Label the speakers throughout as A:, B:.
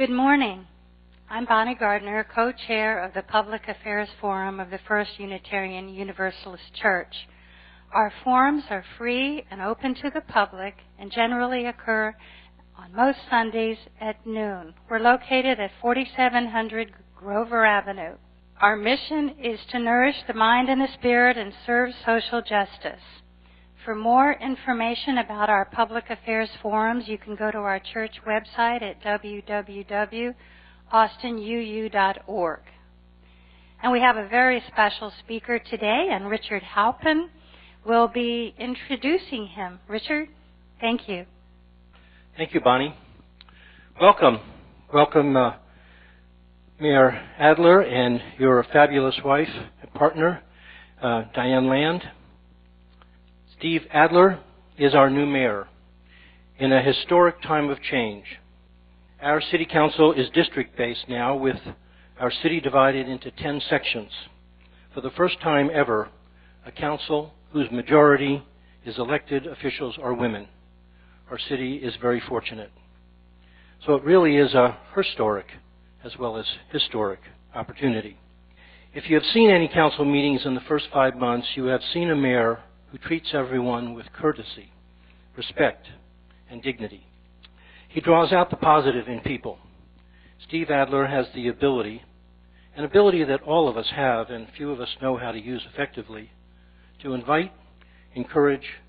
A: Good morning. I'm Bonnie Gardner, co-chair of the Public Affairs Forum of the First Unitarian Universalist Church. Our forums are free and open to the public and generally occur on most Sundays at noon. We're located at 4700 Grover Avenue. Our mission is to nourish the mind and the spirit and serve social justice. For more information about our public affairs forums, you can go to our church website at www.austinuu.org. And we have a very special speaker today, and Richard Halpin will be introducing him. Richard, thank you.
B: Thank you, Bonnie. Welcome. Welcome, Mayor Adler and your fabulous wife and partner, Diane Land. Steve Adler is our new mayor in a historic time of change. Our city council is district-based now, with our city divided into 10 sections. For the first time ever, a council whose majority is elected officials are women. Our city is very fortunate. So it really is a historic as well as historic opportunity. If you have seen any council meetings in the first 5 months, you have seen a mayor who treats everyone with courtesy, respect, and dignity. He draws out the positive in people. Steve Adler has the ability, an ability that all of us have and few of us know how to use effectively, to invite, encourage,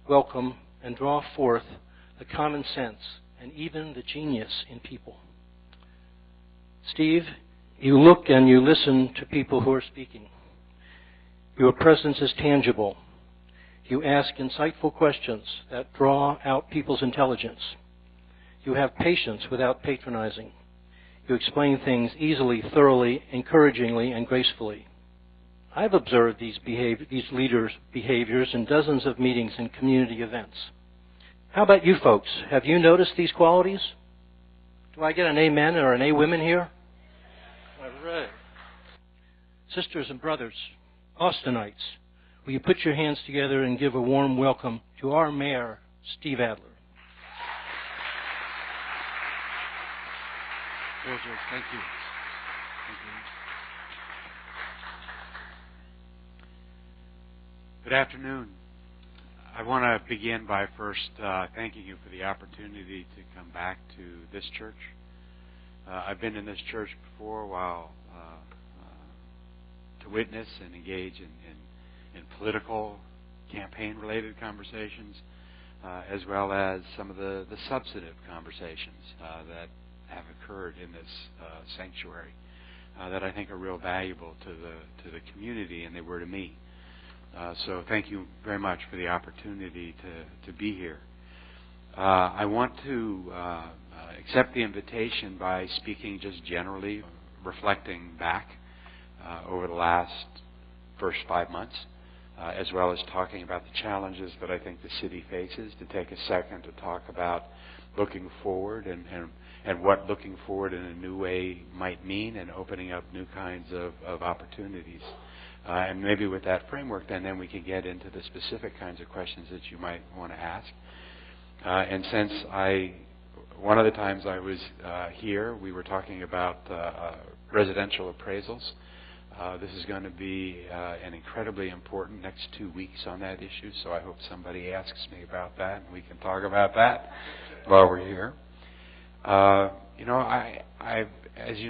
B: welcome, and draw forth the common sense and even the genius in people. Steve, you look and you listen to people who are speaking. Your presence is tangible. You ask insightful questions that draw out people's intelligence. You have patience without patronizing. You explain things easily, thoroughly, encouragingly, and gracefully. I've observed these leaders' behaviors in dozens of meetings and community events. How about you folks? Have you noticed these qualities? Do I get an amen or an awomen here? All right. Sisters and brothers, Austinites, will you put your hands together and give a warm welcome to our mayor, Steve Adler.
C: Thank you. Thank you. Good afternoon. I want to begin by first thanking you for the opportunity to come back to this church. I've been in this church before to witness and engage in political campaign-related conversations, as well as some of the substantive conversations that have occurred in this sanctuary that I think are real valuable to the community, and they were to me. So thank you very much for the opportunity to be here. I want to accept the invitation by speaking just generally, reflecting back over the first 5 months, as well as talking about the challenges that I think the city faces, to take a second to talk about looking forward and what looking forward in a new way might mean, and opening up new kinds of opportunities. And maybe with that framework, then we can get into the specific kinds of questions that you might want to ask. And since one of the times I was here, we were talking about residential appraisals. This is going to be an incredibly important next 2 weeks on that issue, so I hope somebody asks me about that, and we can talk about that while we're here. As you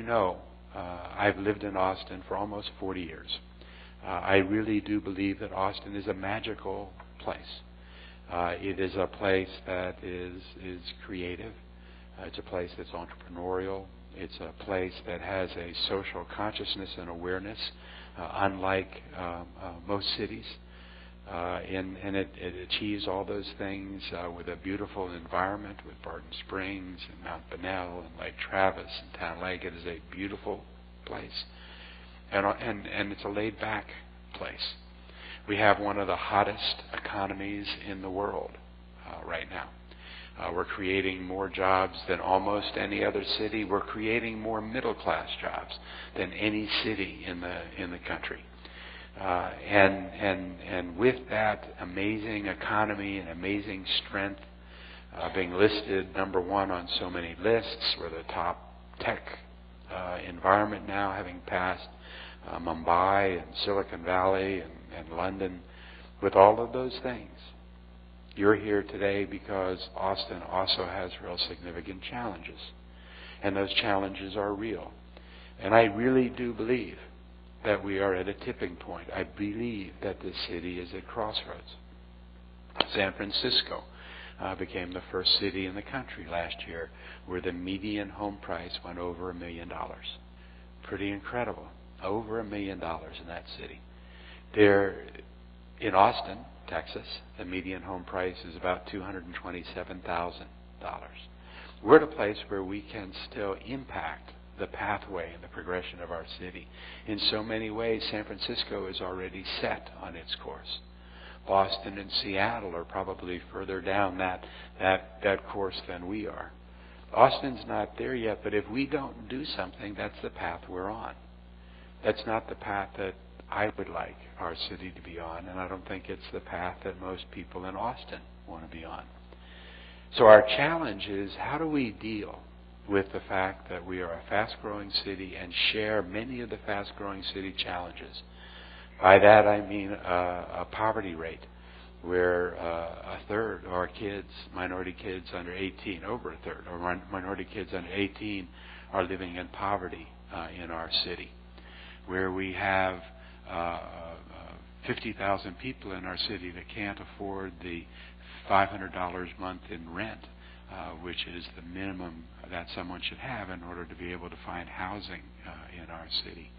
C: know, I've lived in Austin for almost 40 years. I really do believe that Austin is a magical place. It is a place that is creative. It's a place that's entrepreneurial. It's a place that has a social consciousness and awareness, unlike most cities. And it achieves all those things with a beautiful environment, with Barton Springs and Mount Bunnell and Lake Travis and Town Lake. It is a beautiful place. And it's a laid-back place. We have one of the hottest economies in the world right now. We're creating more jobs than almost any other city. We're creating more middle-class jobs than any city in the country. And with that amazing economy and amazing strength, being listed number one on so many lists, we're the top tech environment now, having passed Mumbai and Silicon Valley and London. With all of those things, you're here today because Austin also has real significant challenges. And those challenges are real. And I really do believe that we are at a tipping point. I believe that this city is at crossroads. San Francisco became the first city in the country last year where the median home price went over $1 million. Pretty incredible. Over $1 million in that city. In Austin, Texas, the median home price is about $227,000. We're at a place where we can still impact the pathway and the progression of our city. In so many ways, San Francisco is already set on its course. Boston and Seattle are probably further down that course than we are. Austin's not there yet, but if we don't do something, that's the path we're on. That's not the path that I would like our city to be on, and I don't think it's the path that most people in Austin want to be on. So our challenge is, how do we deal with the fact that we are a fast-growing city and share many of the fast-growing city challenges? By that I mean a poverty rate where a third of our kids, minority kids under 18, over a third of minority kids under 18 are living in poverty in our city, where we have 50,000 people in our city that can't afford the $500 a month in rent, which is the minimum that someone should have in order to be able to find housing in our city.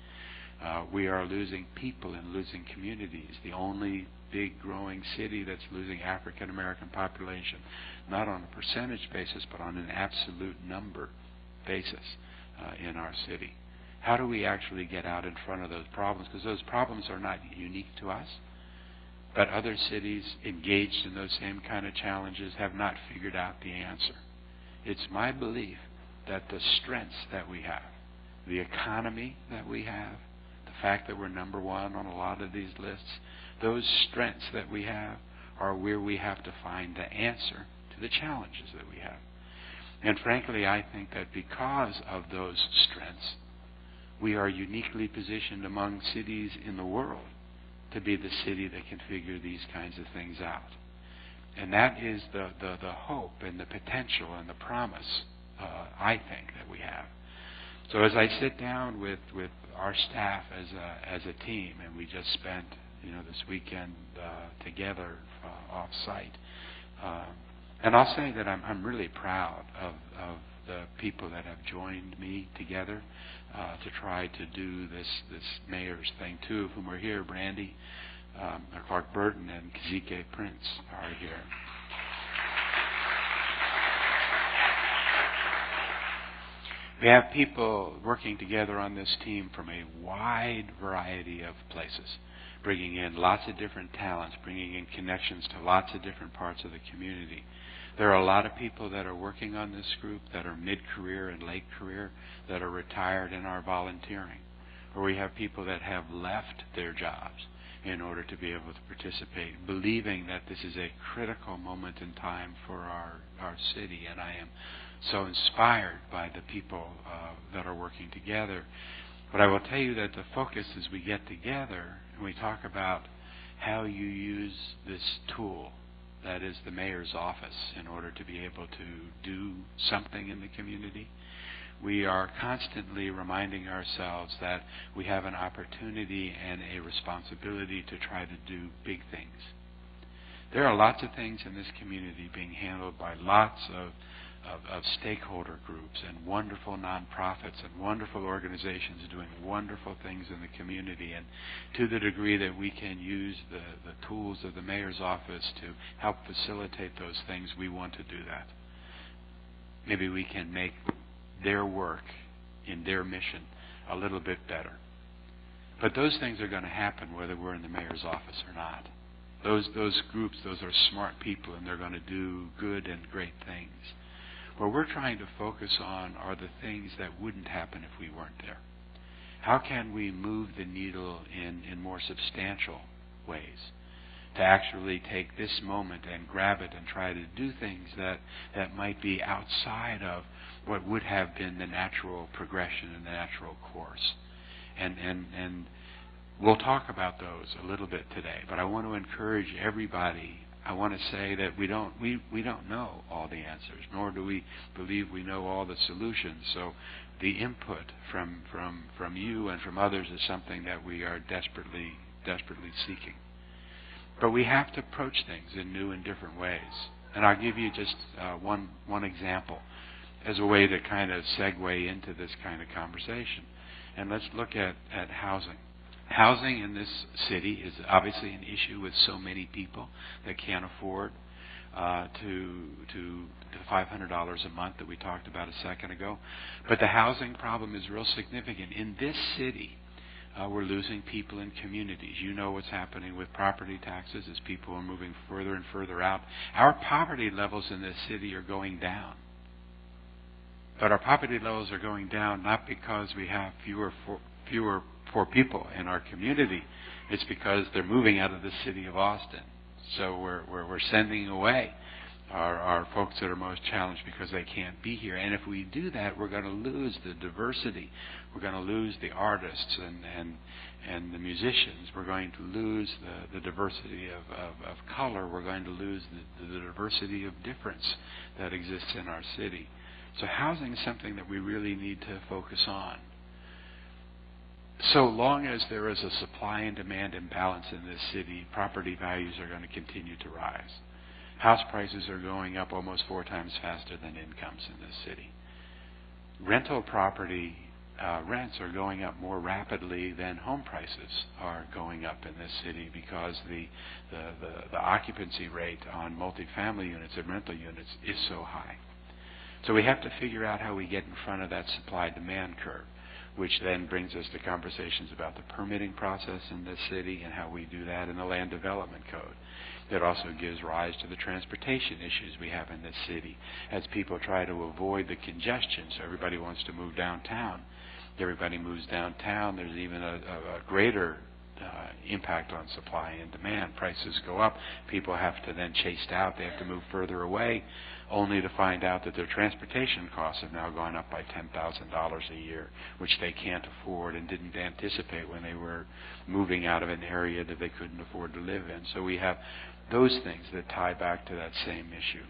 C: We are losing people and losing communities. The only big growing city that's losing African American population, not on a percentage basis, but on an absolute number basis in our city. How do we actually get out in front of those problems? Because those problems are not unique to us, but other cities engaged in those same kind of challenges have not figured out the answer. It's my belief that the strengths that we have, the economy that we have, the fact that we're number one on a lot of these lists, those strengths that we have are where we have to find the answer to the challenges that we have. And frankly, I think that because of those strengths, we are uniquely positioned among cities in the world to be the city that can figure these kinds of things out. And that is the hope and the potential and the promise, I think, that we have. So as I sit down with our staff as a team, and we just spent this weekend together off-site, and I'll say that I'm really proud of the people that have joined me together to try to do this mayor's thing. Two of whom are here, Brandy Clark Burton and Kazike Prince are here. We have people working together on this team from a wide variety of places, bringing in lots of different talents, bringing in connections to lots of different parts of the community. There are a lot of people that are working on this group that are mid-career and late career, that are retired and are volunteering. Or we have people that have left their jobs in order to be able to participate, believing that this is a critical moment in time for our city. And I am so inspired by the people that are working together. But I will tell you that the focus as we get together and we talk about how you use this tool, that is the mayor's office, in order to be able to do something in the community, we are constantly reminding ourselves that we have an opportunity and a responsibility to try to do big things. There are lots of things in this community being handled by lots of stakeholder groups and wonderful nonprofits and wonderful organizations doing wonderful things in the community. And to the degree that we can use the tools of the mayor's office to help facilitate those things, we want to do that. Maybe we can make their work in their mission a little bit better. But those things are going to happen whether we're in the mayor's office or not. Those groups, those are smart people, and they're going to do good and great things. What we're trying to focus on are the things that wouldn't happen if we weren't there. How can we move the needle in more substantial ways to actually take this moment and grab it and try to do things that might be outside of what would have been the natural progression and the natural course. And we'll talk about those a little bit today, but I want to encourage everybody. I want to say that we don't know all the answers, nor do we believe we know all the solutions. So the input from you and from others is something that we are desperately seeking. But we have to approach things in new and different ways. And I'll give you just one example as a way to kind of segue into this kind of conversation. And let's look at housing. Housing in this city is obviously an issue with so many people that can't afford to the $500 a month that we talked about a second ago. But the housing problem is real significant. In this city, we're losing people in communities. You know what's happening with property taxes as people are moving further and further out. Our poverty levels in this city are going down. But our poverty levels are going down not because we have fewer poor people in our community. It's because they're moving out of the city of Austin. So we're sending away our folks that are most challenged because they can't be here. And if we do that, we're going to lose the diversity. We're going to lose the artists and the musicians. We're going to lose the diversity of color. We're going to lose the diversity of difference that exists in our city. So housing is something that we really need to focus on. So long as there is a supply and demand imbalance in this city, property values are going to continue to rise. House prices are going up almost 4 times faster than incomes in this city. Rental property rents are going up more rapidly than home prices are going up in this city because the occupancy rate on multifamily units and rental units is so high. So we have to figure out how we get in front of that supply-demand curve, which then brings us to conversations about the permitting process in this city and how we do that in the Land Development Code. That also gives rise to the transportation issues we have in this city as people try to avoid the congestion. So everybody wants to move downtown. Everybody moves downtown. There's even a greater impact on supply and demand. Prices go up. People have to then chase out. They have to move further away, only to find out that their transportation costs have now gone up by $10,000 a year, which they can't afford and didn't anticipate when they were moving out of an area that they couldn't afford to live in. So we have those things that tie back to that same issue.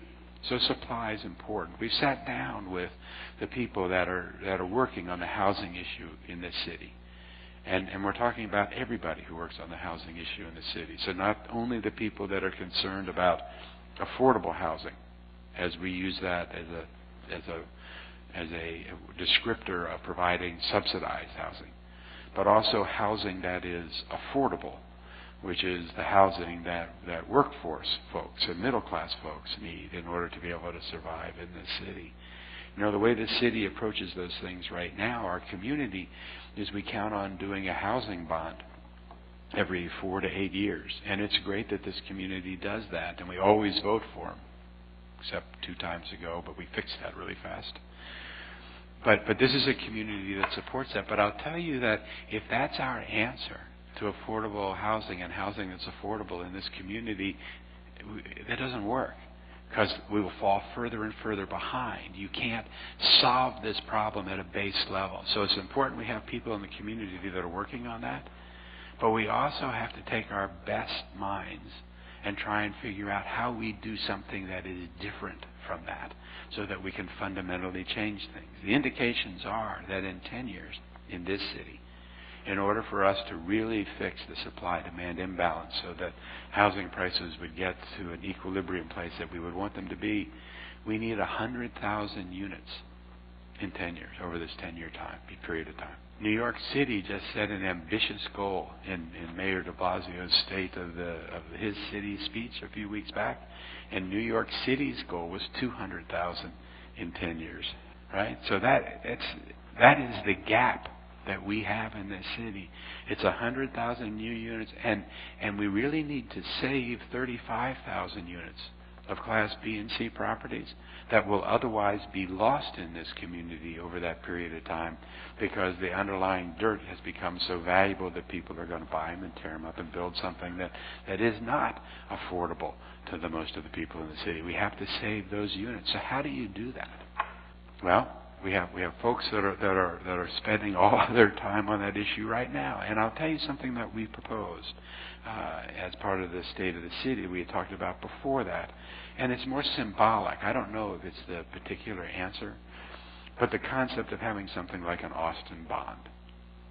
C: So supply is important. We've sat down with the people that are working on the housing issue in this city. And we're talking about everybody who works on the housing issue in the city. So not only the people that are concerned about affordable housing, as we use that as a descriptor of providing subsidized housing, but also housing that is affordable, which is the housing that workforce folks and middle class folks need in order to be able to survive in this city. You know, the way the city approaches those things right now, our community, is we count on doing a housing bond every 4 to 8 years. And it's great that this community does that, and we always vote for them, except 2 times ago, but we fixed that really fast. But this is a community that supports that. But I'll tell you that if that's our answer to affordable housing and housing that's affordable in this community, that doesn't work, because we will fall further and further behind. You can't solve this problem at a base level. So it's important we have people in the community that are working on that. But we also have to take our best minds and try and figure out how we do something that is different from that so that we can fundamentally change things. The indications are that in 10 years in this city, in order for us to really fix the supply-demand imbalance so that housing prices would get to an equilibrium place that we would want them to be, we need 100,000 units in 10 years, over this 10-year period of time. New York City just set an ambitious goal in Mayor de Blasio's State of his city speech a few weeks back, and New York City's goal was 200,000 in 10 years, right? So that is the gap that we have in this city. It's 100,000 new units, and we really need to save 35,000 units of Class B and C properties that will otherwise be lost in this community over that period of time because the underlying dirt has become so valuable that people are going to buy them and tear them up and build something that is not affordable to the most of the people in the city. We have to save those units. So how do you do that? Well, we have folks that are spending all of their time on that issue right now. And I'll tell you something that we proposed as part of the State of the City we had talked about before that. And it's more symbolic. I don't know if it's the particular answer, but the concept of having something like an Austin bond.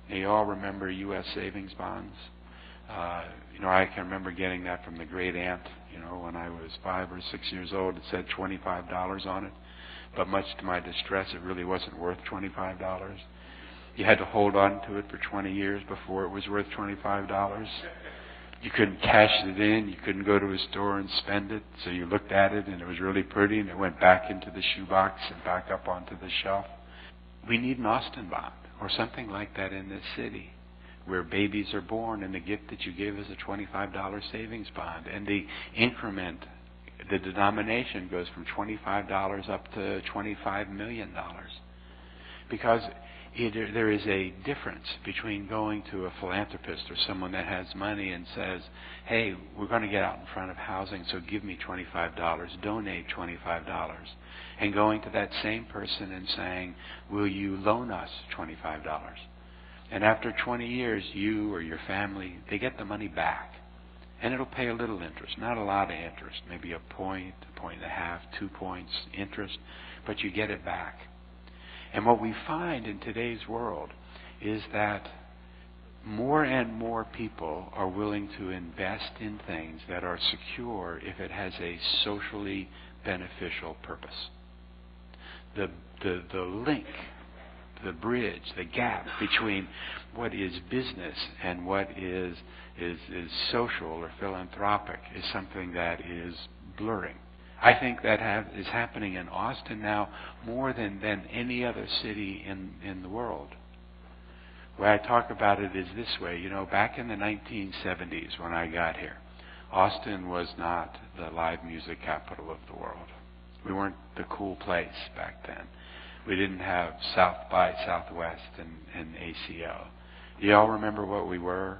C: Now, you all remember U.S. savings bonds? I can remember getting that from the great aunt, when I was 5 or 6 years old. It said $25 on it. But much to my distress, it really wasn't worth $25. You had to hold on to it for 20 years before it was worth $25. You couldn't cash it in. You couldn't go to a store and spend it. So you looked at it, and it was really pretty, and it went back into the shoebox and back up onto the shelf. We need an Austin bond or something like that in this city where babies are born, and the gift that you give is a $25 savings bond. And the increment, the denomination goes from $25 up to $25 million. Because there is a difference between going to a philanthropist or someone that has money and says, hey, we're going to get out in front of housing, so give me $25, donate $25, and going to that same person and saying, will you loan us $25? And after 20 years, you or your family, they get the money back. And it'll pay a little interest, not a lot of interest, maybe a point and a half, 2 points interest, but you get it back. And what we find in today's world is that more and more people are willing to invest in things that are secure if it has a socially beneficial purpose. The link, the bridge, the gap between what is business and what is social or philanthropic is something that is blurring. I think that is happening in Austin now more than any other city in the world. The way I talk about it is this way. Back in the 1970s when I got here, Austin was not the live music capital of the world. We weren't the cool place back then. We didn't have South by Southwest and ACO. Do you all remember what we were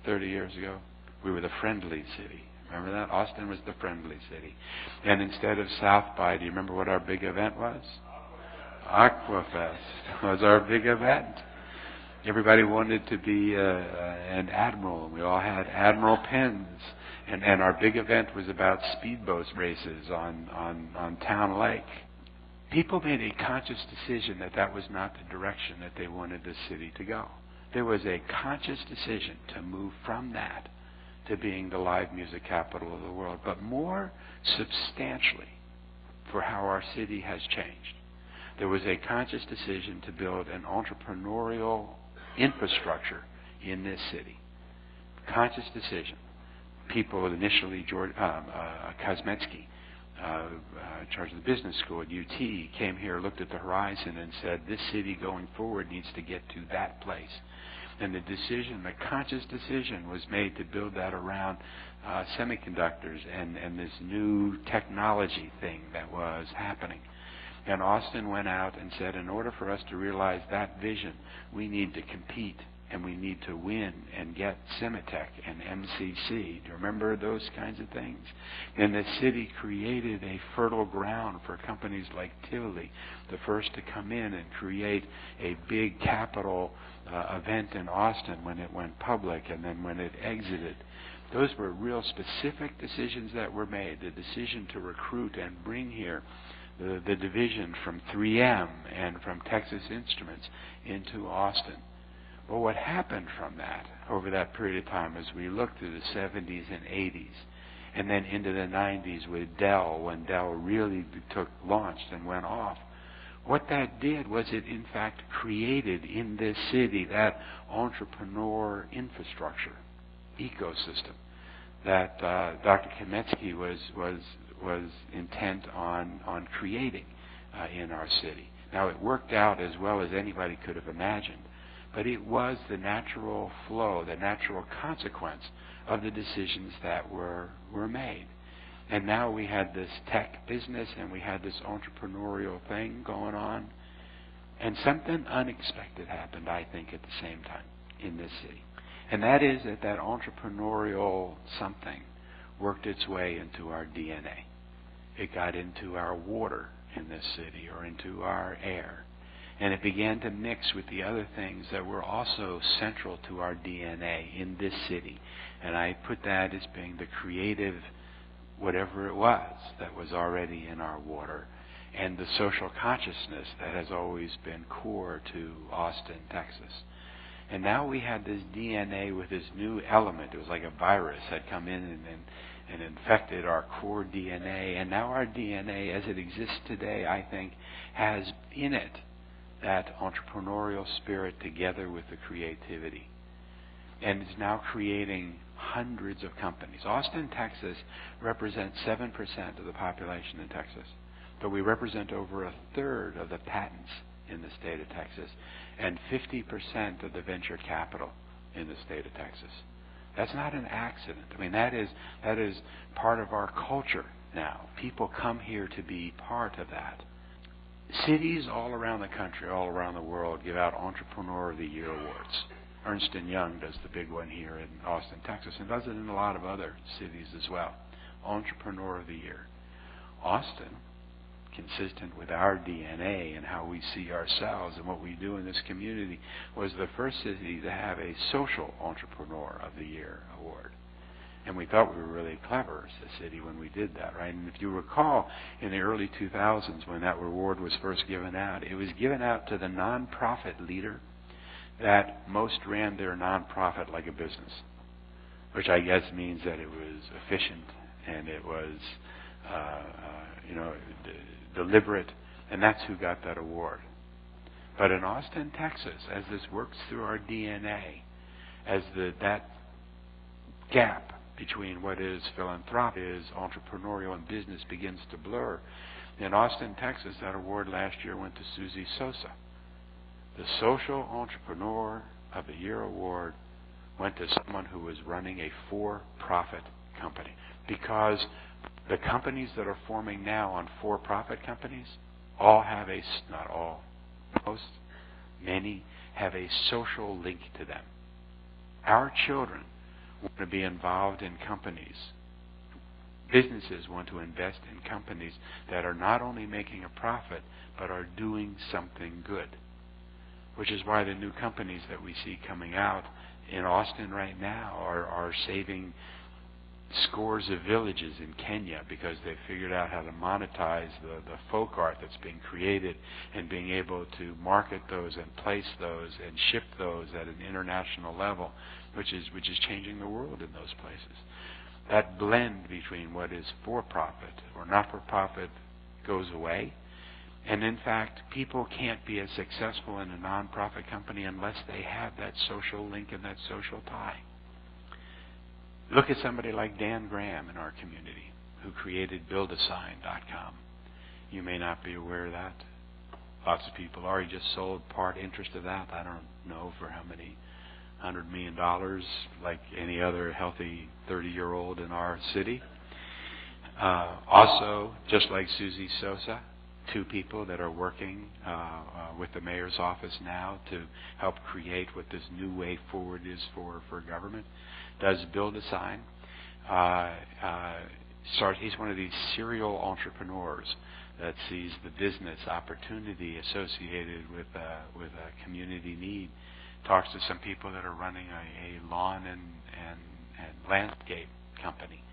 C: 30 years ago? We were the friendly city. Remember that? Austin was the friendly city. And instead of South by, do you remember what our big event was? Aquafest was our big event. Everybody wanted to be an admiral. We all had admiral pins. And our big event was about speedboat races on Town Lake. People made a conscious decision that was not the direction that they wanted the city to go. There was a conscious decision to move from that to being the live music capital of the world, but more substantially for how our city has changed. There was a conscious decision to build an entrepreneurial infrastructure in this city. Conscious decision. People initially, Kosmetsky, in charge of the business school at UT, came here, looked at the horizon and said, this city going forward needs to get to that place. And the conscious decision was made to build that around semiconductors and this new technology thing that was happening. And Austin went out and said, in order for us to realize that vision, we need to compete and we need to win and get Semitech and MCC. Do you remember those kinds of things? And the city created a fertile ground for companies like Tivoli, the first to come in and create a big capital event in Austin when it went public and then when it exited. Those were real specific decisions that were made. The decision to recruit and bring here the division from 3M and from Texas Instruments into Austin. Well, what happened from that over that period of time as we looked through the 70s and 80s and then into the 90s with Dell, when Dell really launched and went off, what that did was it in fact created in this city that entrepreneur infrastructure, ecosystem that Dr. Kosmetsky was intent on creating in our city. Now, it worked out as well as anybody could have imagined, but it was the natural flow, the natural consequence of the decisions that were made. And now we had this tech business and we had this entrepreneurial thing going on. And something unexpected happened, I think, at the same time in this city. And that is that entrepreneurial something worked its way into our DNA. It got into our water in this city or into our air. And it began to mix with the other things that were also central to our DNA in this city. And I put that as being the creative, whatever it was, that was already in our water, and the social consciousness that has always been core to Austin, Texas. And now we had this DNA with this new element. It was like a virus had come in and infected our core DNA. And now our DNA, as it exists today, I think, has in it that entrepreneurial spirit together with the creativity. And is now creating hundreds of companies. Austin, Texas represents 7% of the population in Texas. But we represent over a third of the patents in the state of Texas and 50% of the venture capital in the state of Texas. That's not an accident. I mean, that is part of our culture now. People come here to be part of that. Cities all around the country, all around the world, give out Entrepreneur of the Year awards. Ernst & Young does the big one here in Austin, Texas, and does it in a lot of other cities as well. Entrepreneur of the Year. Austin, consistent with our DNA and how we see ourselves and what we do in this community, was the first city to have a Social Entrepreneur of the Year award. And we thought we were really clever as a city when we did that, right? And if you recall, in the early 2000s when that award was first given out, it was given out to the nonprofit leader that most ran their nonprofit like a business, which I guess means that it was efficient and it was, deliberate, and that's who got that award. But in Austin, Texas, as this works through our DNA, as that gap between what is philanthropic, is entrepreneurial, and business begins to blur, in Austin, Texas, that award last year went to Susie Sosa. The Social Entrepreneur of the Year award went to someone who was running a for-profit company. Because the companies that are forming now on for-profit companies all have not all, most, many have a social link to them. Our children want to be involved in companies. Businesses want to invest in companies that are not only making a profit, but are doing something good. Which is why the new companies that we see coming out in Austin right now are saving scores of villages in Kenya because they've figured out how to monetize the folk art that's being created and being able to market those and place those and ship those at an international level, which is changing the world in those places. That blend between what is for-profit or not-for-profit goes away. And in fact, people can't be as successful in a non-profit company unless they have that social link and that social tie. Look at somebody like Dan Graham in our community, who created BuildASign.com. You may not be aware of that. Lots of people are. He just sold part interest of that. I don't know for how many $100 million, like any other healthy 30-year-old in our city. Also, just like Susie Sosa, 2 people that are working with the mayor's office now to help create what this new way forward is for government. Does Build a Sign. He's one of these serial entrepreneurs that sees the business opportunity associated with a community need. Talks to some people that are running a lawn and landscape company.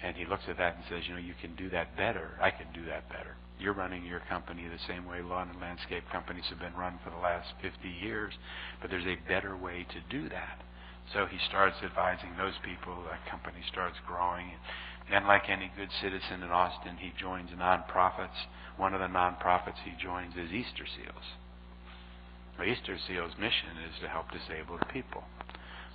C: And he looks at that and says, you can do that better. I can do that better. You're running your company the same way lawn and landscape companies have been run for the last 50 years, but there's a better way to do that. So he starts advising those people. That company starts growing. And like any good citizen in Austin, he joins nonprofits. One of the nonprofits he joins is Easter Seals. Well, Easter Seals' mission is to help disabled people.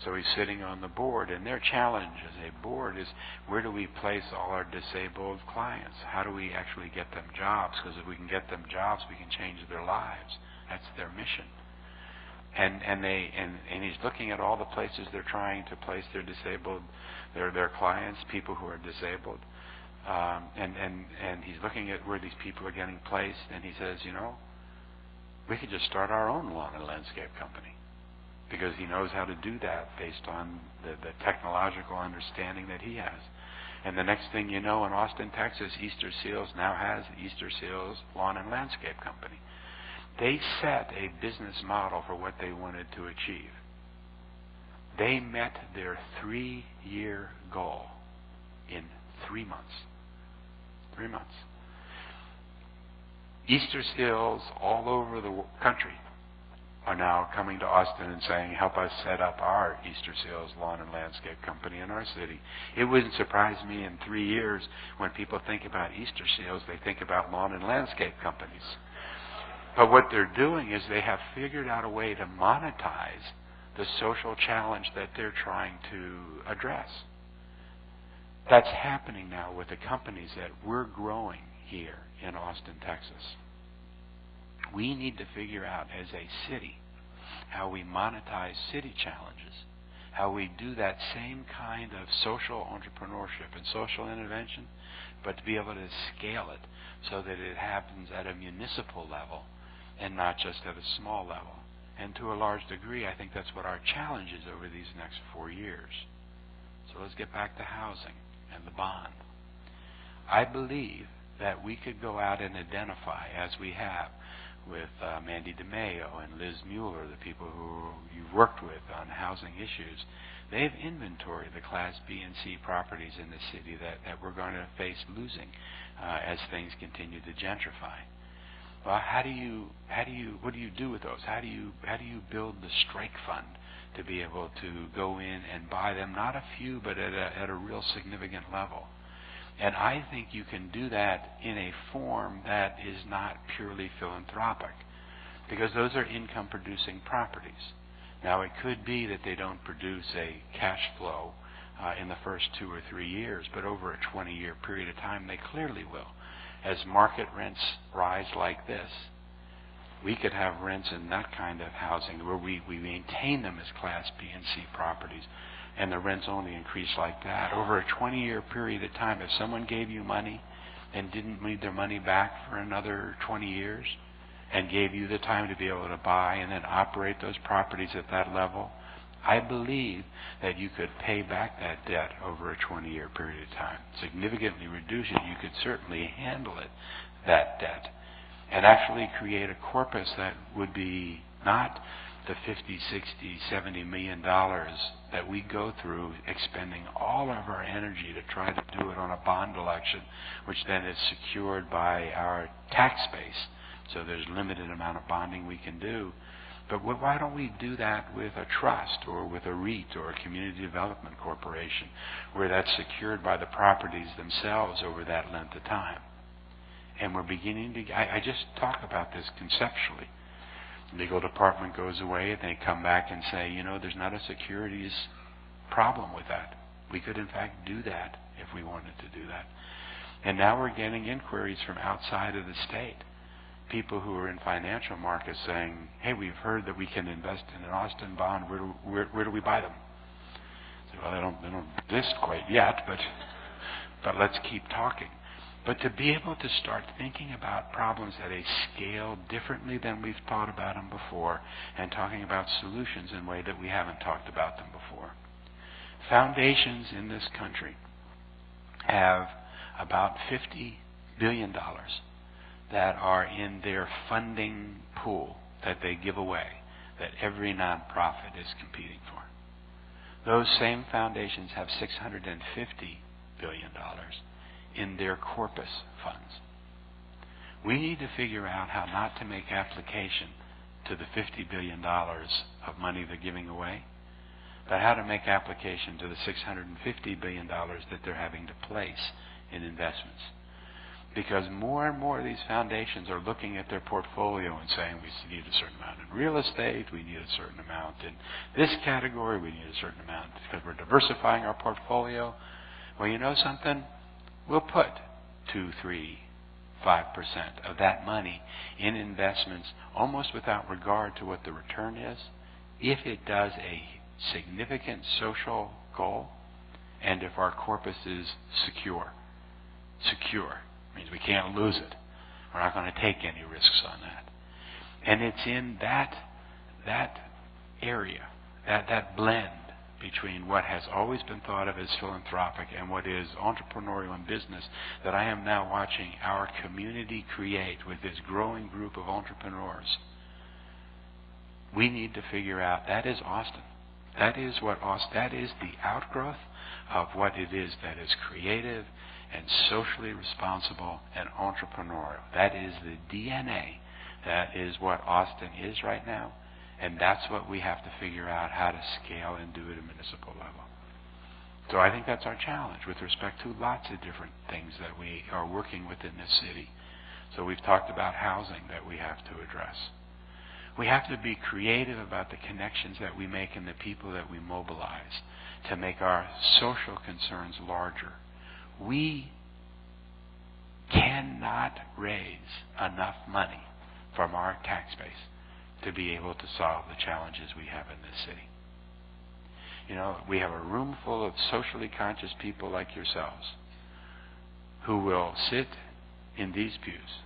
C: So he's sitting on the board, and their challenge as a board is, where do we place all our disabled clients? How do we actually get them jobs? Because if we can get them jobs, we can change their lives. That's their mission. And he's looking at all the places they're trying to place their disabled, their clients, people who are disabled. And he's looking at where these people are getting placed, and he says, we could just start our own lawn and landscape company, because he knows how to do that based on the technological understanding that he has. And the next thing you know, in Austin, Texas, Easter Seals now has the Easter Seals Lawn and Landscape Company. They set a business model for what they wanted to achieve. They met their 3-year goal in 3 months. 3 months. Easter Seals all over the country are now coming to Austin and saying, help us set up our Easter Seals Lawn and Landscape Company in our city. It wouldn't surprise me in 3 years when people think about Easter Seals, they think about lawn and landscape companies. But what they're doing is they have figured out a way to monetize the social challenge that they're trying to address. That's happening now with the companies that we're growing here in Austin, Texas. We need to figure out as a city how we monetize city challenges, how we do that same kind of social entrepreneurship and social intervention, but to be able to scale it so that it happens at a municipal level and not just at a small level. And to a large degree, I think that's what our challenge is over these next 4 years. So let's get back to housing and the bond. I believe that we could go out and identify, as we have with Mandy DeMayo and Liz Mueller, the people who you've worked with on housing issues. They've inventoried the Class B and C properties in the city that we're going to face losing as things continue to gentrify. Well, what do you do with those? How do you build the strike fund to be able to go in and buy them, not a few, but at a real significant level? And I think you can do that in a form that is not purely philanthropic, because those are income-producing properties. Now, it could be that they don't produce a cash flow in the first 2 or 3 years, but over a 20-year period of time, they clearly will. As market rents rise like this, we could have rents in that kind of housing where we maintain them as Class B and C properties, and the rents only increase like that. Over a 20-year period of time, if someone gave you money and didn't need their money back for another 20 years and gave you the time to be able to buy and then operate those properties at that level, I believe that you could pay back that debt over a 20-year period of time. Significantly reduce it. You could certainly handle it, that debt, and actually create a corpus that would be not the $50, $60, $70 million that we go through expending all of our energy to try to do it on a bond election, which then is secured by our tax base. So there's limited amount of bonding we can do. But why don't we do that with a trust or with a REIT or a community development corporation, where that's secured by the properties themselves over that length of time? And we're beginning to, I just talk about this conceptually. Legal department goes away and they come back and say, there's not a securities problem with that. We could in fact do that if we wanted to do that. And now we're getting inquiries from outside of the state. People who are in financial markets saying, hey, we've heard that we can invest in an Austin bond. Where do we buy them? So, well, they don't exist quite yet, but let's keep talking. But to be able to start thinking about problems at a scale differently than we've thought about them before, and talking about solutions in a way that we haven't talked about them before. Foundations in this country have about $50 billion that are in their funding pool that they give away, that every nonprofit is competing for. Those same foundations have $650 billion in their corpus funds. We need to figure out how not to make application to the $50 billion of money they're giving away, but how to make application to the $650 billion that they're having to place in investments. Because more and more of these foundations are looking at their portfolio and saying, we need a certain amount in real estate, we need a certain amount in this category, we need a certain amount because we're diversifying our portfolio. Well, you know something? We'll put 2, 3, 5% of that money in investments almost without regard to what the return is, if it does a significant social goal and if our corpus is secure. secure. It means we can't lose it. We're not going to take any risks on that. And it's in that area, that blend between what has always been thought of as philanthropic and what is entrepreneurial and business that I am now watching our community create with this growing group of entrepreneurs. We need to figure out, that is Austin. That is the outgrowth of what it is that is creative and socially responsible and entrepreneurial. That is the DNA. That is what Austin is right now. And that's what we have to figure out how to scale and do at a municipal level. So I think that's our challenge with respect to lots of different things that we are working with in this city. So we've talked about housing that we have to address. We have to be creative about the connections that we make and the people that we mobilize to make our social concerns larger. We cannot raise enough money from our tax base to be able to solve the challenges we have in this city. You know, we have a room full of socially conscious people like yourselves who will sit in these pews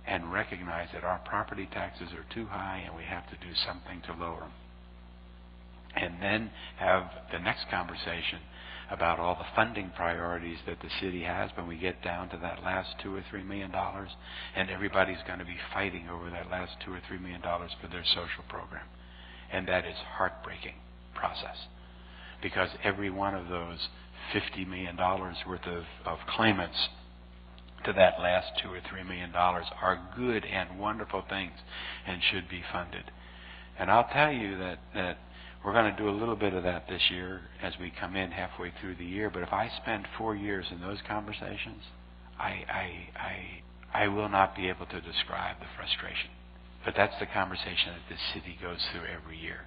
C: and recognize that our property taxes are too high and we have to do something to lower them. And then have the next conversation about all the funding priorities that the city has when we get down to that last $2 or $3 million, and everybody's going to be fighting over that last $2 or $3 million for their social program. And that is heartbreaking process, because every one of those $50 million worth of claimants to that last $2 or $3 million are good and wonderful things and should be funded. And I'll tell you that we're going to do a little bit of that this year as we come in halfway through the year. But if I spend 4 years in those conversations, I will not be able to describe the frustration. But that's the conversation that this city goes through every year.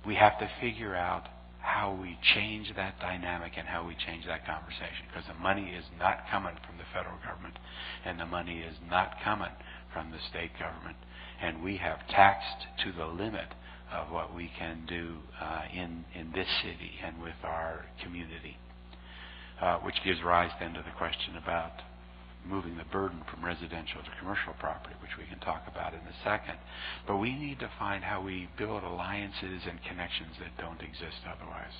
C: We have to figure out how we change that dynamic and how we change that conversation, because the money is not coming from the federal government and the money is not coming from the state government. And we have taxed to the limit of what we can do in this city and with our community, which gives rise then to the question about moving the burden from residential to commercial property, which we can talk about in a second. But we need to find how we build alliances and connections that don't exist otherwise.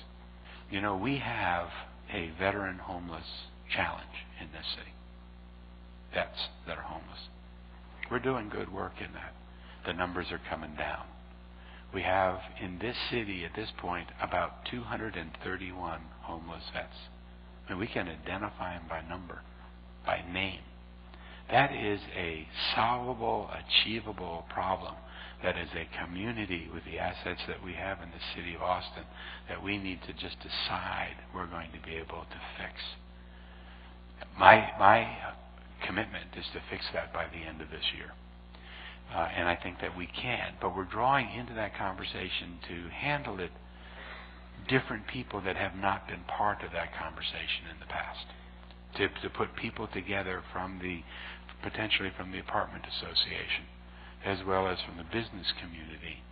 C: You know, we have a veteran homeless challenge in this city. Vets that are homeless. We're doing good work in that. The numbers are coming down. We have in this city at this point about 231 homeless vets. And we can identify them by number, by name. That is a solvable, achievable problem that as a community with the assets that we have in the city of Austin that we need to just decide we're going to be able to fix. My commitment is to fix that by the end of this year. And I think that we can, but we're drawing into that conversation to handle it different people that have not been part of that conversation in the past. To put people together potentially from the apartment association, as well as from the business community,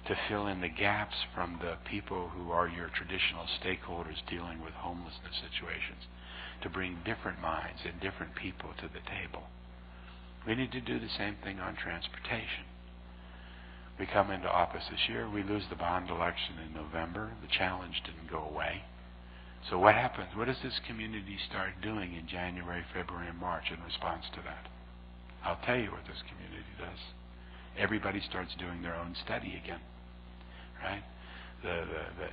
C: to fill in the gaps from the people who are your traditional stakeholders dealing with homelessness situations, to bring different minds and different people to the table. We need to do the same thing on transportation. We come into office this year, we lose the bond election in November. The challenge didn't go away. So what happens? What does this community start doing in January, February, and March in response to that? I'll tell you what this community does. Everybody starts doing their own study again, right? The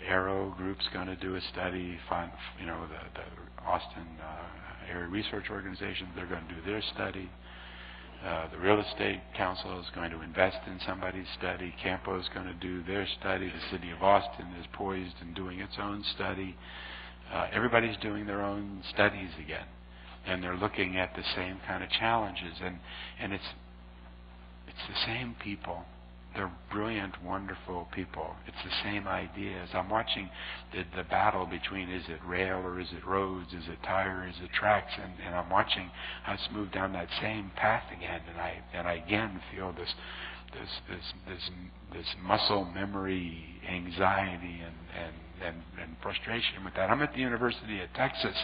C: Aero group's going to do a study. The Austin Area Research Organization, they're going to do their study. The Real Estate Council is going to invest in somebody's study. Campo is going to do their study. The City of Austin is poised and doing its own study. Everybody's doing their own studies again, and they're looking at the same kind of challenges. And it's the same people. They're brilliant, wonderful people. It's the same ideas. I'm watching the battle between, is it rail or is it roads? Is it tire? Is it tracks? And I'm watching us move down that same path again. And I again feel this muscle memory anxiety and frustration with that. I'm at the University of Texas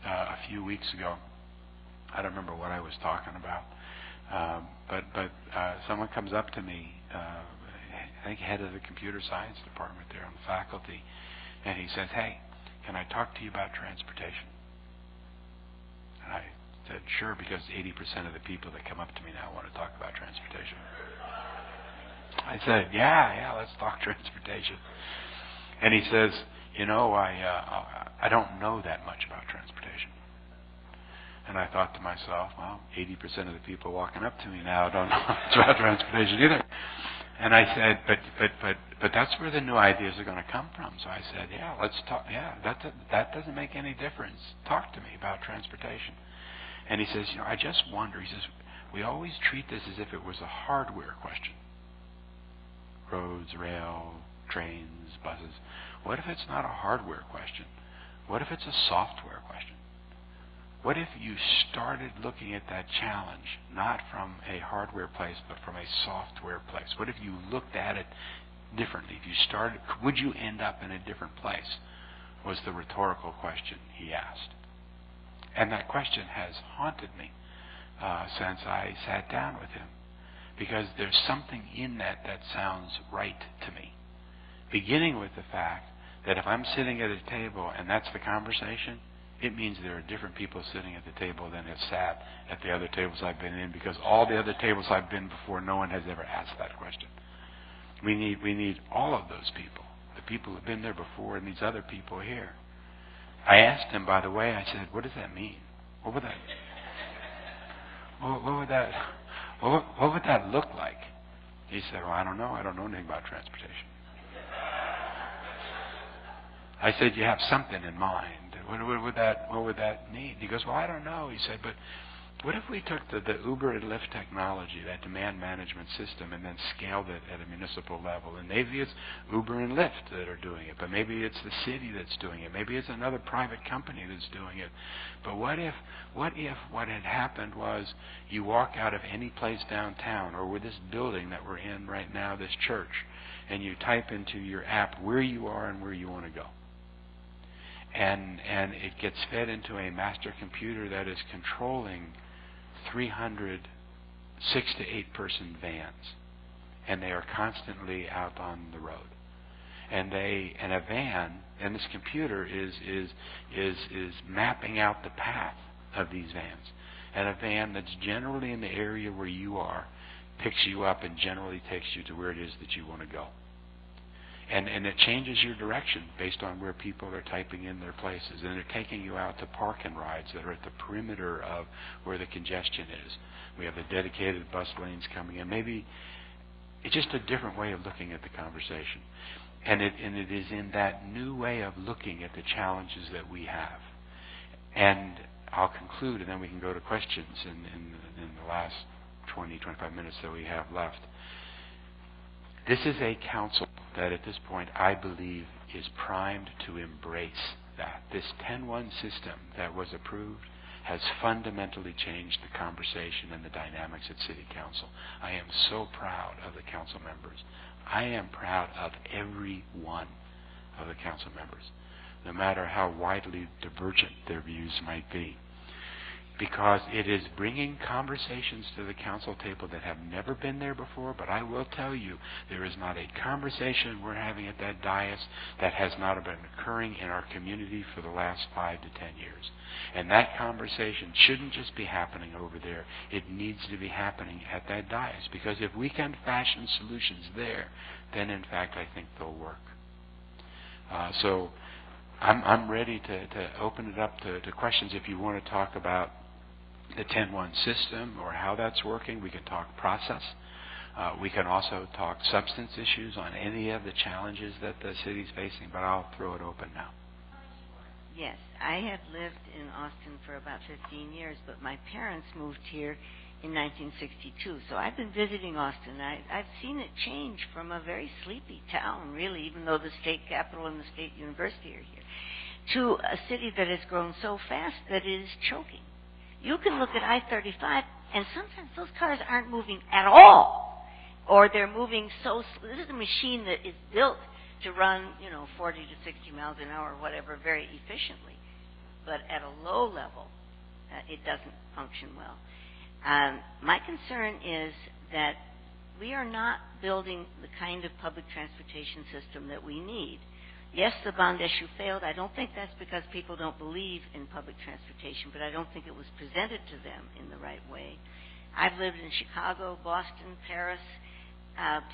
C: a few weeks ago, I don't remember what I was talking about. But someone comes up to me, I think head of the computer science department there on the faculty, and he says, "Hey, can I talk to you about transportation?" And I said, "Sure," because 80% of the people that come up to me now want to talk about transportation. I said, yeah, let's talk transportation. And he says, I don't know that much about transportation. And I thought to myself, well, 80% of the people walking up to me now don't know much about transportation either. And I said, but that's where the new ideas are going to come from. So I said, yeah, let's talk. Yeah, that doesn't make any difference. Talk to me about transportation. And he says, I just wonder. He says, we always treat this as if it was a hardware question. Roads, rail, trains, buses. What if it's not a hardware question? What if it's a software question? What if you started looking at that challenge not from a hardware place but from a software place? What if you looked at it differently? If you started, would you end up in a different place? Was the rhetorical question he asked. And that question has haunted me since I sat down with him, because there's something in that sounds right to me. Beginning with the fact that if I'm sitting at a table and that's the conversation, it means there are different people sitting at the table than have sat at the other tables I've been in, because all the other tables I've been before, no one has ever asked that question. We need all of those people, the people who have been there before and these other people here. I asked him, by the way, I said, what does that mean? What would that look like? He said, well, I don't know. I don't know anything about transportation. I said, you have something in mind. What would that mean? He goes, well, I don't know. He said, but what if we took the Uber and Lyft technology, that demand management system, and then scaled it at a municipal level? And maybe it's Uber and Lyft that are doing it, but maybe it's the city that's doing it. Maybe it's another private company that's doing it. But what if what had happened was you walk out of any place downtown, or with this building that we're in right now, this church, and you type into your app where you are and where you want to go. And it gets fed into a master computer that is controlling 300 6 to 8 person vans, and they are constantly out on the road. And a van, and this computer is mapping out the path of these vans. And a van that's generally in the area where you are picks you up and generally takes you to where it is that you want to go. And it changes your direction based on where people are typing in their places. And they're taking you out to park and rides that are at the perimeter of where the congestion is. We have the dedicated bus lanes coming in. Maybe it's just a different way of looking at the conversation. And it is in that new way of looking at the challenges that we have. And I'll conclude, and then we can go to questions in the last 20, 25 minutes that we have left. This is a council that at this point I believe is primed to embrace that. This 10-1 system that was approved has fundamentally changed the conversation and the dynamics at City Council. I am so proud of the council members. I am proud of every one of the council members, no matter how widely divergent their views might be. Because it is bringing conversations to the council table that have never been there before. But I will tell you, there is not a conversation we're having at that dais that has not been occurring in our community for the last 5 to 10 years. And that conversation shouldn't just be happening over there. It needs to be happening at that dais. Because if we can fashion solutions there, then in fact I think they'll work. So I'm ready to open it up to questions. If you want to talk about the 10-1 system or how that's working, we can talk process. We can also talk substance issues on any of the challenges that the city's facing, but I'll throw it open now.
D: Yes, I have lived in Austin for about 15 years, but my parents moved here in 1962, so I've been visiting Austin. I've seen it change from a very sleepy town, really, even though the state capital and the state university are here, to a city that has grown so fast that it is choking. You can look at I-35, and sometimes those cars aren't moving at all, or they're moving so slow. This is a machine that is built to run, 40 to 60 miles an hour or whatever, very efficiently. But at a low level, it doesn't function well. My concern is that we are not building the kind of public transportation system that we need. Yes, the bond issue failed. I don't think that's because people don't believe in public transportation, but I don't think it was presented to them in the right way. I've lived in Chicago, Boston, Paris,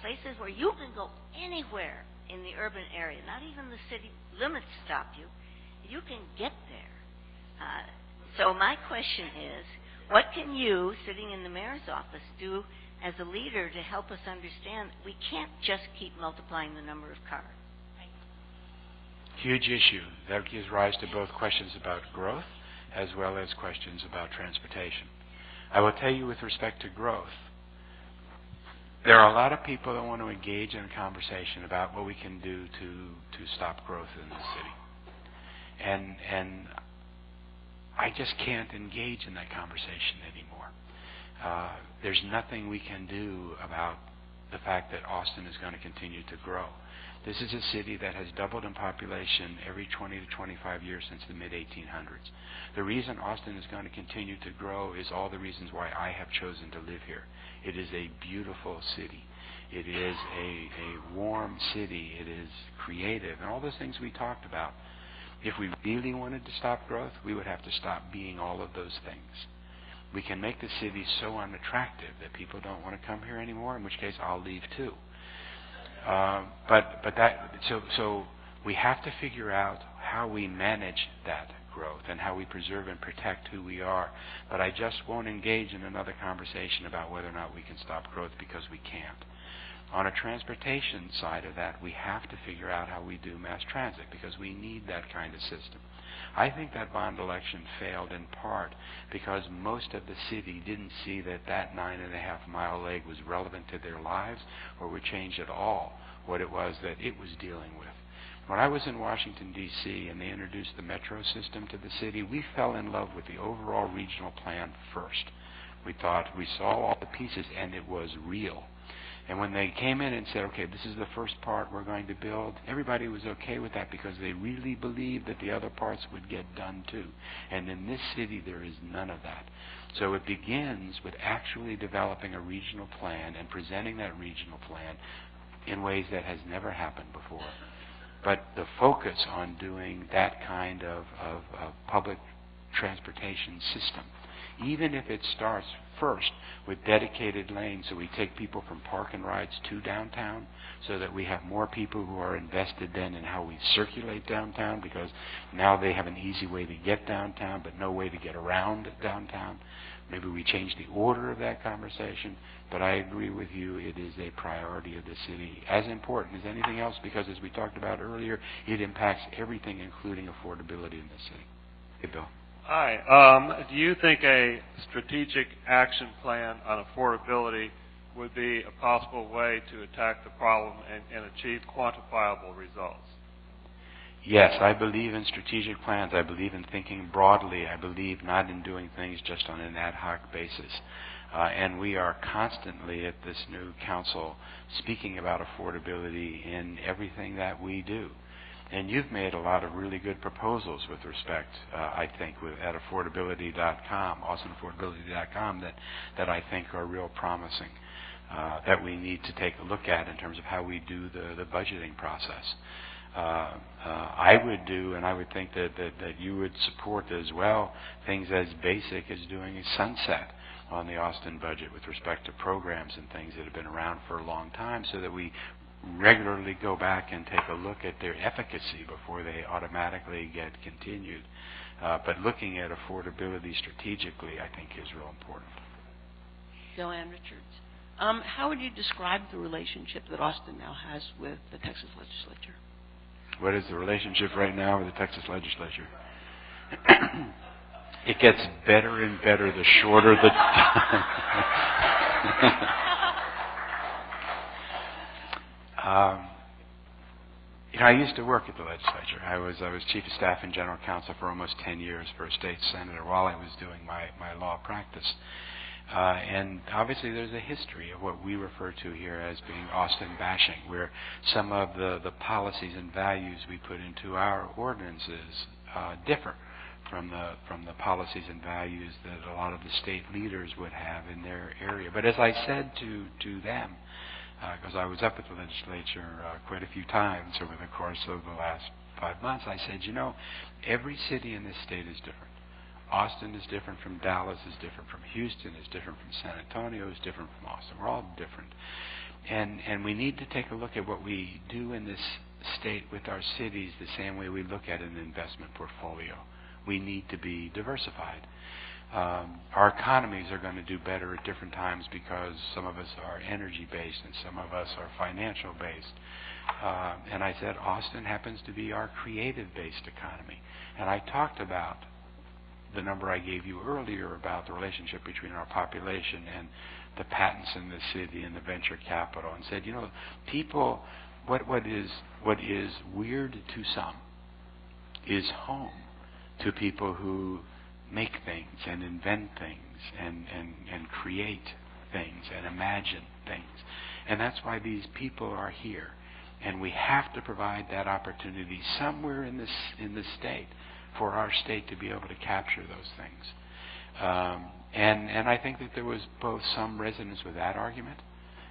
D: places where you can go anywhere in the urban area, not even the city limits stop you. You can get there. So my question is, what can you, sitting in the mayor's office, do as a leader to help us understand we can't just keep multiplying the number of cars?
C: Huge issue. That gives rise to both questions about growth as well as questions about transportation. I will tell you with respect to growth, there are a lot of people that want to engage in a conversation about what we can do to stop growth in the city. And I just can't engage in that conversation anymore. There's nothing we can do about the fact that Austin is going to continue to grow. This is a city that has doubled in population every 20 to 25 years since the mid-1800s. The reason Austin is going to continue to grow is all the reasons why I have chosen to live here. It is a beautiful city. It is a warm city. It is creative, and all those things we talked about. If we really wanted to stop growth, we would have to stop being all of those things. We can make the city so unattractive that people don't want to come here anymore, in which case I'll leave too. So we have to figure out how we manage that growth and how we preserve and protect who we are. But I just won't engage in another conversation about whether or not we can stop growth, because we can't. On a transportation side of that, we have to figure out how we do mass transit, because we need that kind of system. I think that bond election failed in part because most of the city didn't see that that 9.5-mile leg was relevant to their lives or would change at all what it was that it was dealing with. When I was in Washington, D.C., and they introduced the metro system to the city, we fell in love with the overall regional plan first. We thought we saw all the pieces, and it was real. And when they came in and said, okay, this is the first part we're going to build, everybody was okay with that because they really believed that the other parts would get done too. And in this city, there is none of that. So it begins with actually developing a regional plan and presenting that regional plan in ways that has never happened before. But the focus on doing that kind of public transportation system, even if it starts first with dedicated lanes, so we take people from park and rides to downtown, so that we have more people who are invested then in how we circulate downtown, because now they have an easy way to get downtown but no way to get around downtown. Maybe we change the order of that conversation, but I agree with you, it is a priority of the city, as important as anything else, because as we talked about earlier, it impacts everything, including affordability in the city. Hey, Bill.
E: Hi. Do you think a strategic action plan on affordability would be a possible way to attack the problem and achieve quantifiable results?
C: Yes, I believe in strategic plans. I believe in thinking broadly. I believe not in doing things just on an ad hoc basis. And we are constantly at this new council speaking about affordability in everything that we do. And you've made a lot of really good proposals with respect, I think, at affordability.com, awesomeaffordability.com, that I think are real promising, that we need to take a look at in terms of how we do the budgeting process. I would do, and I would think that you would support as well, things as basic as doing a sunset on the Austin budget with respect to programs and things that have been around for a long time, so that we regularly go back and take a look at their efficacy before they automatically get continued. But looking at affordability strategically, I think, is real important.
F: Joanne Richards. How would you describe the relationship that Austin now has with the Texas legislature?
C: What is the relationship right now with the Texas legislature? It gets better and better the shorter the time. I used to work at the legislature. I was chief of staff and general counsel for almost 10 years for a state senator while I was doing my law practice. And obviously there's a history of what we refer to here as being Austin bashing, where some of the policies and values we put into our ordinances differ from the policies and values that a lot of the state leaders would have in their area. But as I said to them, because I was up at the legislature quite a few times over the course of the last 5 months, I said, every city in this state is different. Austin is different from Dallas, is different from Houston, is different from San Antonio, is different from Austin. We're all different. And we need to take a look at what we do in this state with our cities the same way we look at an investment portfolio. We need to be diversified. Our economies are going to do better at different times because some of us are energy-based and some of us are financial-based. And I said Austin happens to be our creative-based economy. And I talked about the number I gave you earlier about the relationship between our population and the patents in the city and the venture capital, and said, people, what is weird to some is home to people who make things and invent things and create things and imagine things. And that's why these people are here. And we have to provide that opportunity somewhere in the state for our state to be able to capture those things. And I think that there was both some resonance with that argument,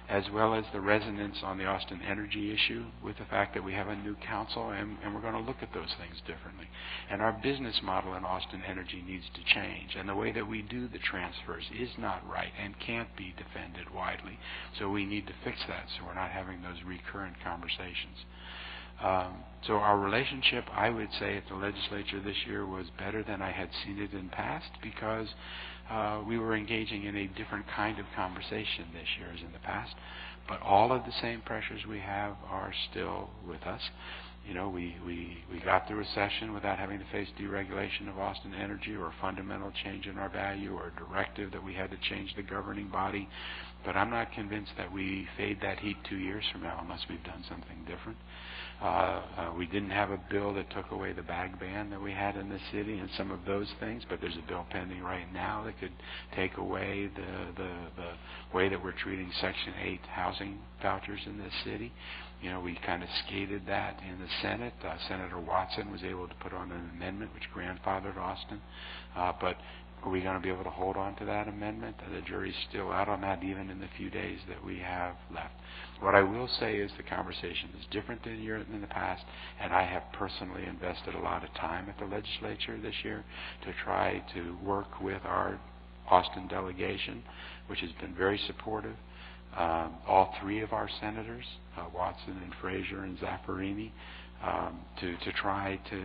C: as well as the resonance on the Austin energy issue with the fact that we have a new council and we're going to look at those things differently. And our business model in Austin energy needs to change. And the way that we do the transfers is not right and can't be defended widely. So we need to fix that so we're not having those recurrent conversations. So our relationship, I would say, at the legislature this year was better than I had seen it in past because we were engaging in a different kind of conversation this year as in the past. But all of the same pressures we have are still with us. We got through a session without having to face deregulation of Austin Energy or a fundamental change in our value or a directive that we had to change the governing body. But I'm not convinced that we fade that heat 2 years from now unless we've done something different. We didn't have a bill that took away the bag ban that we had in the city and some of those things, but there's a bill pending right now that could take away the way that we're treating Section 8 housing vouchers in this city. We kind of skated that in the Senate. Senator Watson was able to put on an amendment which grandfathered Austin. But are we going to be able to hold on to that amendment? The jury's still out on that even in the few days that we have left. What I will say is the conversation is different than in the past, and I have personally invested a lot of time at the legislature this year to try to work with our Austin delegation, which has been very supportive. All three of our senators, Watson and Frazier and Zaffarini, to try to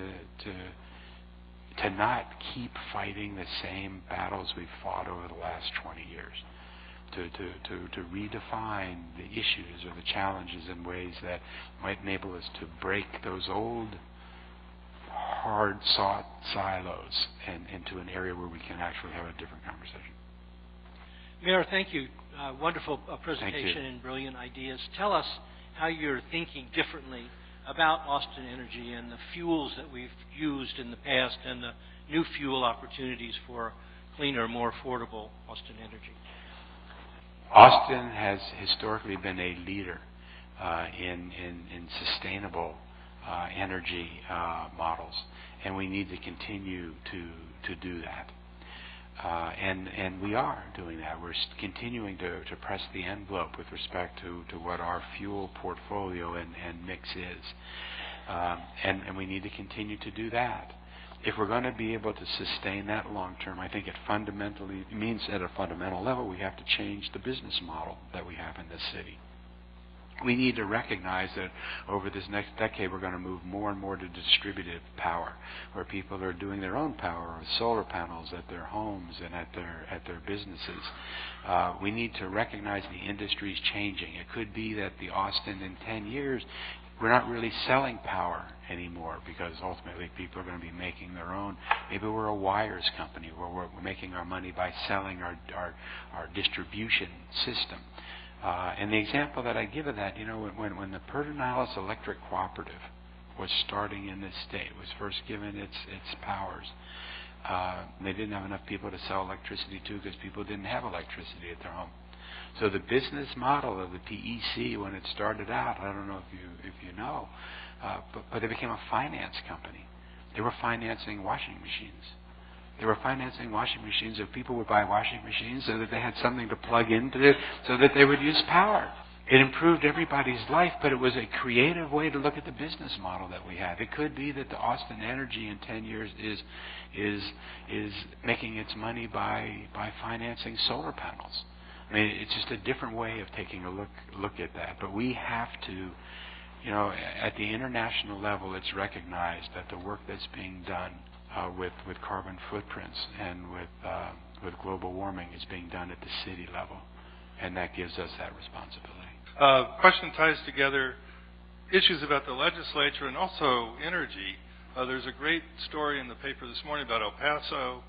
C: not keep fighting the same battles we've fought over the last 20 years. To redefine the issues or the challenges in ways that might enable us to break those old, hard-sought silos and into an area where we can actually have a different conversation.
B: Mayor, thank you. Wonderful presentation and brilliant ideas. Tell us how you're thinking differently about Austin Energy and the fuels that we've used in the past and the new fuel opportunities for cleaner, more affordable Austin Energy.
C: Austin has historically been a leader in sustainable energy models, and we need to continue to do that. And we are doing that. We're continuing to press the envelope with respect to what our fuel portfolio and mix is. And we need to continue to do that. If we're going to be able to sustain that long term, I think it fundamentally means at a fundamental level we have to change the business model that we have in this city. We need to recognize that over this next decade we're going to move more and more to distributed power, where people are doing their own power with solar panels at their homes and at their businesses. We need to recognize the industry's changing. It could be that the Austin in 10 years we're not really selling power anymore because ultimately people are going to be making their own. Maybe we're a wires company where we're making our money by selling our distribution system. And the example that I give of that, when the Pedernales Electric Cooperative was starting in this state, was first given its powers, they didn't have enough people to sell electricity to because people didn't have electricity at their home. So the business model of the PEC when it started out, I don't know if you know, but they became a finance company. They were financing washing machines They were financing washing machines, so people would buy washing machines so that they had something to plug into it, so that they would use power. It improved everybody's life, but it was a creative way to look at the business model that we have. It could be that the Austin Energy in 10 years is making its money by financing solar panels. I mean, it's just a different way of taking a look at that. But we have to, at the international level, it's recognized that the work that's being done with carbon footprints and with global warming is being done at the city level, and that gives us that responsibility.
G: Question ties together issues about the legislature and also energy. There's a great story in the paper this morning about El Paso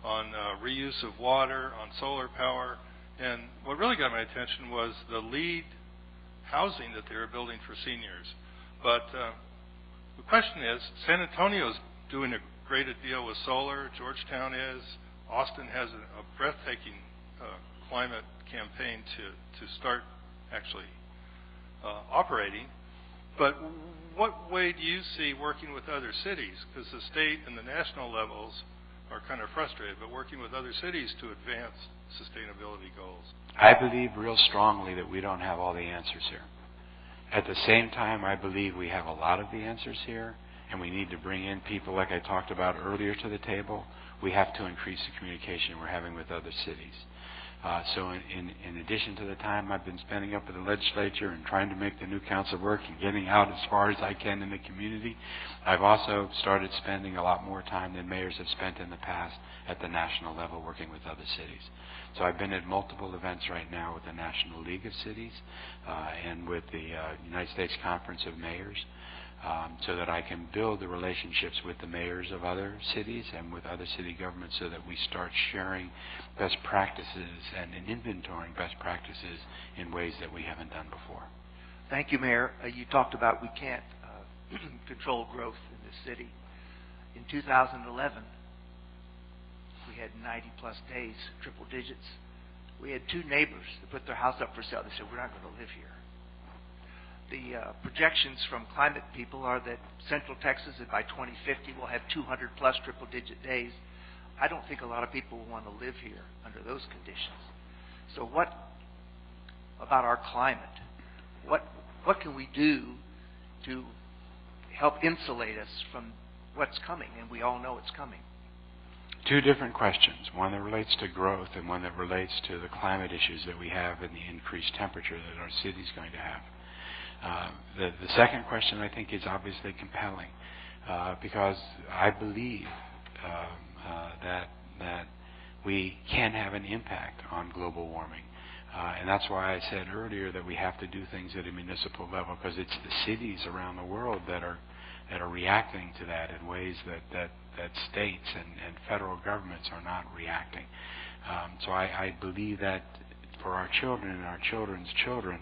G: on reuse of water, on solar power, and what really got my attention was the LEED housing that they were building for seniors. But the question is, San Antonio's doing a great deal with solar, Georgetown is, Austin has a breathtaking climate campaign to start actually operating. But what way do you see working with other cities? Because the state and the national levels are kind of frustrated, but working with other cities to advance sustainability goals.
C: I believe real strongly that we don't have all the answers here. At the same time, I believe we have a lot of the answers here, and we need to bring in people like I talked about earlier to the table. We have to increase the communication we're having with other cities. So in addition to the time I've been spending up at the legislature and trying to make the new council work and getting out as far as I can in the community, I've also started spending a lot more time than mayors have spent in the past at the national level working with other cities. So I've been at multiple events right now with the National League of Cities and with the United States Conference of Mayors, so that I can build the relationships with the mayors of other cities and with other city governments so that we start sharing best practices and inventorying best practices in ways that we haven't done before.
H: Thank you, Mayor. You talked about we can't control growth in this city. In 2011, we had 90-plus days, triple digits. We had 2 neighbors that put their house up for sale. They said, we're not going to live here. The projections from climate people are that Central Texas, by 2050, will have 200-plus triple-digit days. I don't think a lot of people will want to live here under those conditions. So what about our climate? What can we do to help insulate us from what's coming? And we all know it's coming.
C: 2 different questions, one that relates to growth and one that relates to the climate issues that we have and the increased temperature that our city's going to have. The second question, I think, is obviously compelling because I believe that we can have an impact on global warming. And that's why I said earlier that we have to do things at a municipal level, because it's the cities around the world that are reacting to that in ways that states and federal governments are not reacting. So I believe that for our children and our children's children,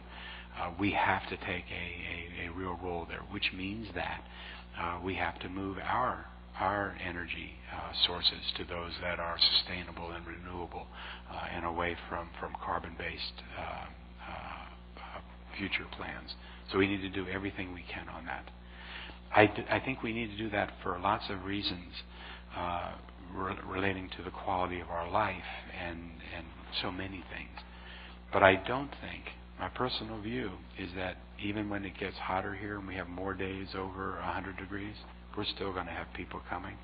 C: we have to take a real role there, which means that we have to move our energy sources to those that are sustainable and renewable and away from carbon-based future plans. So we need to do everything we can on that. I think we need to do that for lots of reasons relating to the quality of our life and so many things. But I don't think, my personal view is that even when it gets hotter here and we have more days over 100 degrees, we're still going to have people coming,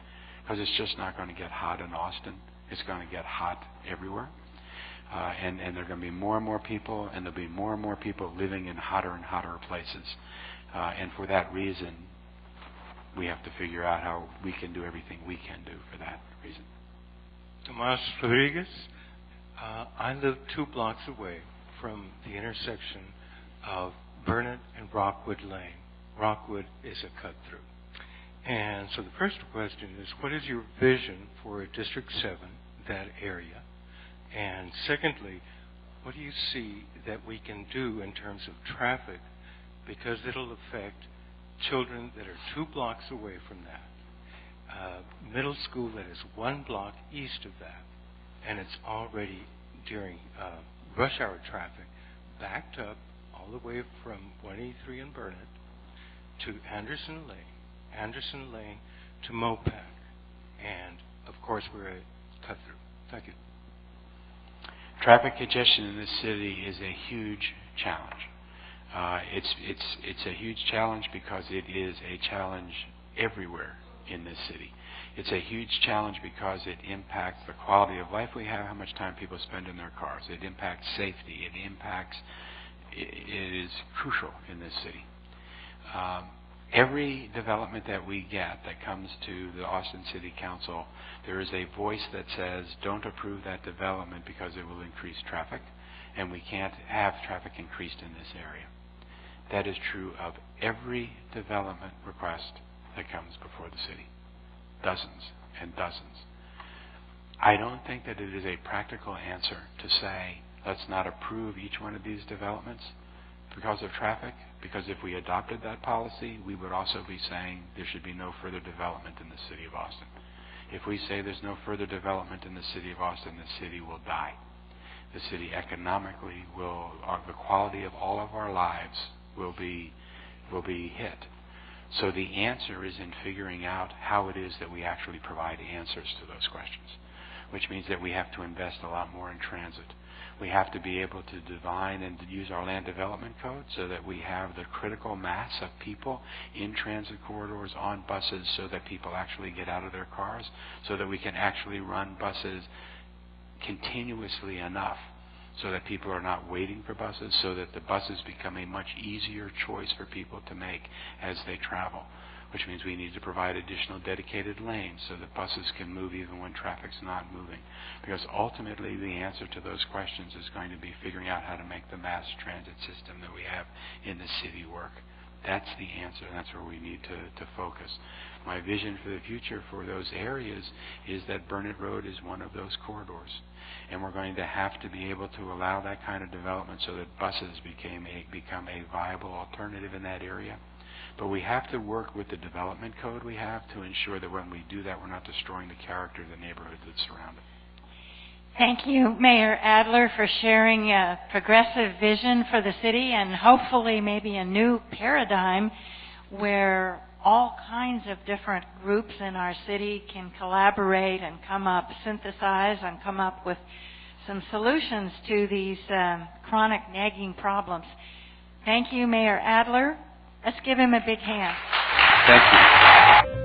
C: because it's just not going to get hot in Austin. It's going to get hot everywhere. And there are going to be more and more people, and there'll be more and more people living in hotter and hotter places. And for that reason, we have to figure out how we can do everything we can do for that reason.
I: Tomas Rodriguez. I live 2 blocks away from the intersection of Burnett and Rockwood Lane. Rockwood is a cut-through. And so the first question is, what is your vision for District 7, that area? And secondly, what do you see that we can do in terms of traffic, because it'll affect children that are 2 blocks away from that, middle school that is 1 block east of that, and it's already during rush hour traffic backed up all the way from 183 and Burnett to Anderson Lane to Mopac, and of course, we're a cut through. Thank you.
C: Traffic congestion in this city is a huge challenge. It's a huge challenge because it is a challenge everywhere in this city. It's a huge challenge because it impacts the quality of life we have, how much time people spend in their cars. It impacts safety. It is crucial in this city. Every development that we get that comes to the Austin City Council, there is a voice that says, don't approve that development because it will increase traffic, and we can't have traffic increased in this area. That is true of every development request that comes before the city. Dozens and dozens. I don't think that it is a practical answer to say, let's not approve each one of these developments because of traffic, because if we adopted that policy, we would also be saying there should be no further development in the city of Austin. If we say there's no further development in the city of Austin, the city will die. The city economically will, the quality of all of our lives will be hit. So the answer is in figuring out how it is that we actually provide answers to those questions, which means that we have to invest a lot more in transit. We have to be able to define and use our land development code so that we have the critical mass of people in transit corridors, on buses, so that people actually get out of their cars, so that we can actually run buses continuously enough so that people are not waiting for buses, so that the buses become a much easier choice for people to make as they travel, which means we need to provide additional dedicated lanes so that buses can move even when traffic's not moving. Because ultimately the answer to those questions is going to be figuring out how to make the mass transit system that we have in the city work. That's the answer, and that's where we need to focus. My vision for the future for those areas is that Burnett Road is one of those corridors. And we're going to have to be able to allow that kind of development so that buses become a viable alternative in that area. But we have to work with the development code we have to ensure that when we do that, we're not destroying the character of the neighborhoods that surround it.
A: Thank you, Mayor Adler, for sharing a progressive vision for the city and hopefully maybe a new paradigm where all kinds of different groups in our city can collaborate and synthesize and come up with some solutions to these chronic nagging problems. Thank you, Mayor Adler. Let's give him a big hand.
C: Thank you.